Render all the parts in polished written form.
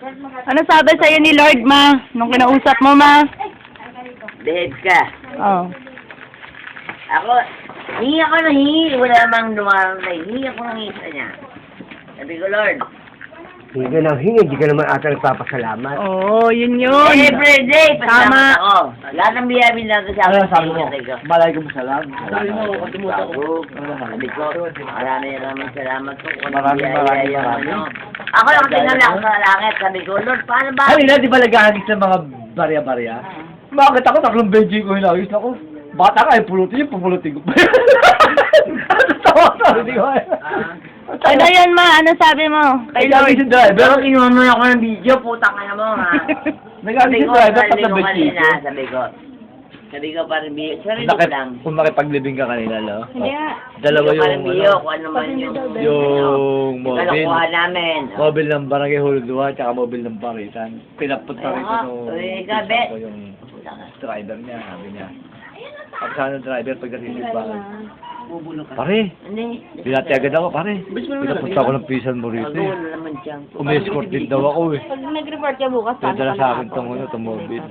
Ano sabi sa'yo ni Lord, ma? Nung kinausap mo, ma? Behave ka. Oh. Ako, hingi ako ng hingi. Wala namang dumarang na hingi ako ng isa niya. Sabi ko, Lord. Hindi ka nang hingi, hindi ka naman ata nagpapasalamat. Oo, yun yun. Every day, Tama. pasalamat ako. Lahat ng biyamin lang sa Ano akin. sabi mo? Sabi ko, Malay ko mo salam. sabi ko, maraming salamat po. Maraming Ako lang tinala ako sa langit. Sabi ko, Lord, paano ba? Ay, di ba nag-ahagis ng mga barya-barya? Bakit ako? Tatlong benjing ko hinagis ako. Bata ka, pulutin yun, pupulutin ko. Tawa-tawa, di ba? Ano yun, ma? Ano sabi mo? Kay Lord. Si driver. Pero kinuha mo ako ng video, putang na mo, ha? Nag-ahagis si driver, tatlong benjing ko. Sabi ko, parang video. Sarili ko lang. Kung makipaglibing ka kanina, no? Hindi nga. Dalawa Parang yung, video, kung ano man yung mobile. Kalokohan namin. Mobile ng Barangay Huludua, tsaka mobile ng Paritan. Pinapunta rito nung gabi. yung driver niya, sabi niya. Pag saan yung driver, pagdating sa bahay. Pare, Hindi. binati agad ako, pare. Pinapunta ako ng pisan mo rito eh. Wala naman dyan. Umi-escort din daw ako eh. Pag nag-report ka bukas, Kaya dala sa akin itong mobile.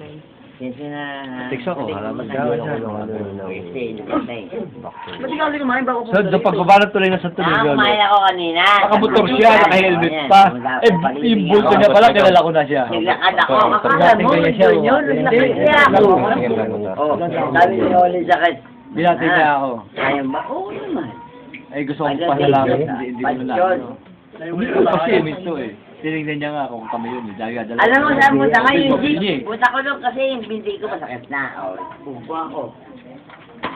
Kasi na... Text ako, halaman ka. Ba't ikaw ulit kumain bago So, doon pagbaba ng tulay na sa tulay. kumain ako kanina. Nakamotor siya, naka-helmet pa. Eh, yung bulto niya pala, kilala ko na siya. Naglakad ako. Makakala Dating mo, ganyan siya. yun, naglakad ako. Oh, sabi niya ulit sa akin. Binati niya ako. Kaya ba? Oo naman. Eh, gusto kong pasalamat. Hindi mo na. Hindi ko kasi ito eh. Tinignan niya nga kung kami yun eh. Dahil dala. Alam mo saan punta ka yung Niya eh. jeep? Punta ko doon kasi yung binti ko masakit na. O, bubo ako.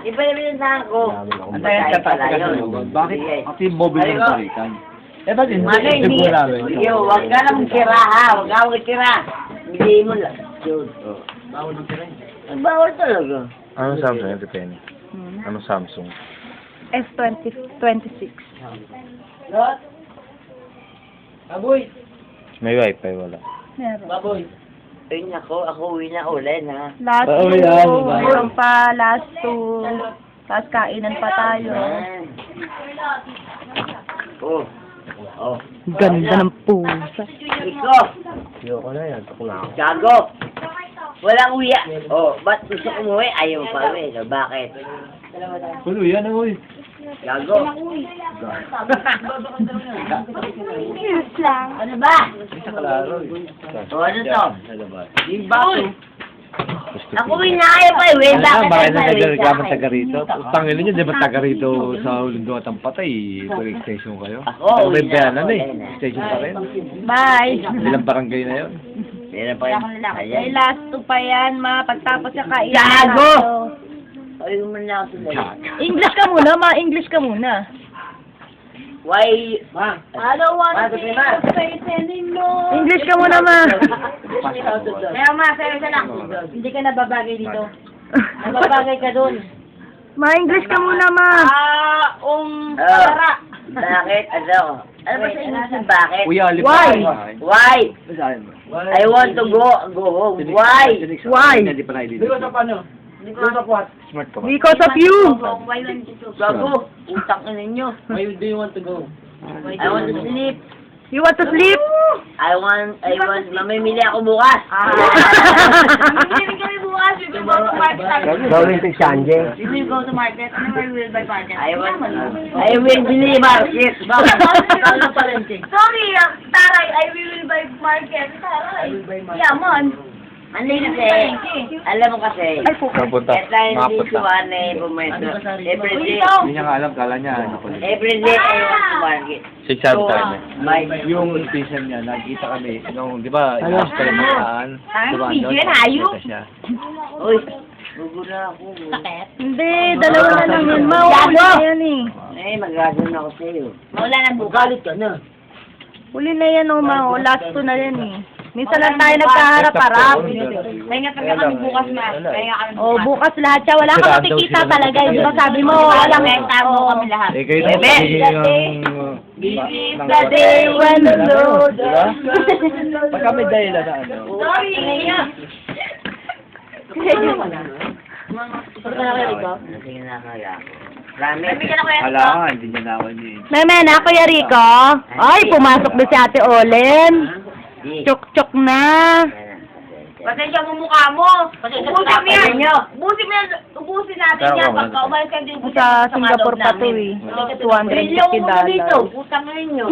Iba yung binuntahan ko. Antayan ka tayo ka. Bakit? Kasi mobile ng Paritan. Eh, ba't hindi? Mga hindi. Hindi ko namin. Yo, huwag ka na magtira ha. Huwag ka magtira. Bigay mo lang. Yun. Bawal ng tira. Bawal talaga. Anong Samsung yung depende? Anong Samsung? S26. Lot? Baboy. May wifi, wala. Meron. Baboy. Ayun ako uwi na ulit ha. Last Pauwi two. na. Meron pa, last two. Tapos kainan pa tayo. Oh. Oh. Ganda ng pusa. Iko. Ayoko na yan. Ako na ako. Gago. Walang uya. Oh, ba't gusto ko umuwi? Ayaw pa uwi. So, bakit? Pulo yan ang uy. Gago. Yes lang. Ano ba? Sa kalaro eh. O, ano to? Sa labas. Yung bato. Ako na ayaw pa uwi. Ano Bakit na, bakit tayo nagreklamo sa taga rito? Tangin niyo, di ba taga rito sa Hulundua at ang patay? Pag-extension kayo? Ako, May uwi na bayanan ako. eh. Extension pa rin. Bye. Ilang barangay na yun? Meron pa yun. Ay, last two pa yan, ma. Pagtapos yung kainan. Gago! tayo. Ay, muna ako sila. English ka muna, ma. English ka muna. Why? Ma. Hello, Ma, sabi ma. English ka muna, ma. Kaya ma, sabi ka lang. Hindi ka nababagay dito. Nababagay ka dun. Ma, English ka muna, ma. Para. Bakit? Ano? Ano ba sa English yung bakit? Kuya, alip Why? Why? Basahin mo. I want to go home. Why? Why? Hindi pa naidin. Smart ka ba? Because of you. Gago. Utang ina nyo. Why do you want to go? I want to sleep. You want to sleep? I want, mamimili ako bukas. Mamimili kami bukas. We will go to market. Gawin si Sanjay. We will go to market. And we will buy market. I will bili market. Sorry, Taray. I will buy market. Taray. Yaman. Ano yun kasi? Alam mo kasi. Ay, po. Saan punta? Kahit tayo hindi Makapunta. suwan eh, pumesto. Everyday, Hindi niya nga alam, kala niya. everyday I want to market. Si Chan tayo. Yung pinsan niya, nakita kami, nung, di ba, ilas ka naman saan? Diba, hayop. siya. Uy, gugula ako. Hindi, dalawa na lang yun. Mauuli na yan eh. Eh, mag-ganon ako sa'yo. Mawala na bukas. Galit ka na. Uli na yan, oh, ma. O, last two na yan eh. Minsan lang tayo nagkaharap-harap. Kaya nga kami bukas na. Kaya kami Oh, bukas lahat siya. Wala ka makikita talaga. Di ba sabi mo, walang tamo kami lahat. Eh, kayo na magiging The day when the Lord... Diba? Pagka may dahilan na ano. Sorry, Nia. Sige na kaya ako. Promise. Wala nga, hindi niya nawan niya. Meme na, Kuya Rico. Ay, pumasok na si Ate Olen. Chok-chok na. Pasensya mo mukha mo. Pasensya Ubusin mo yan. ninyo. Ubusin natin Pero yan. ako, Pagka umalis ka din. Sa Singapore pa to eh. $250. Putang na ninyo.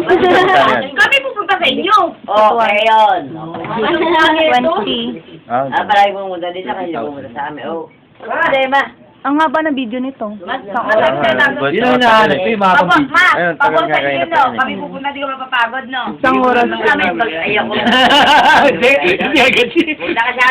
Kami pupunta sa inyo. Okay, yun. 20. Palagi pumunta dito kasi pumunta sa amin. Oh. Problema. Ang haba na video nito. Isang oras. Yun ang hinahanap ko yung mga Papa, pambit. ma, Ayun, tagal pagod nga sa kayo inyo, na no? Kami pupunta, di ka mapapagod, no? Isang oras. Ayoko. Hindi, hindi agad siya. Punta ka sa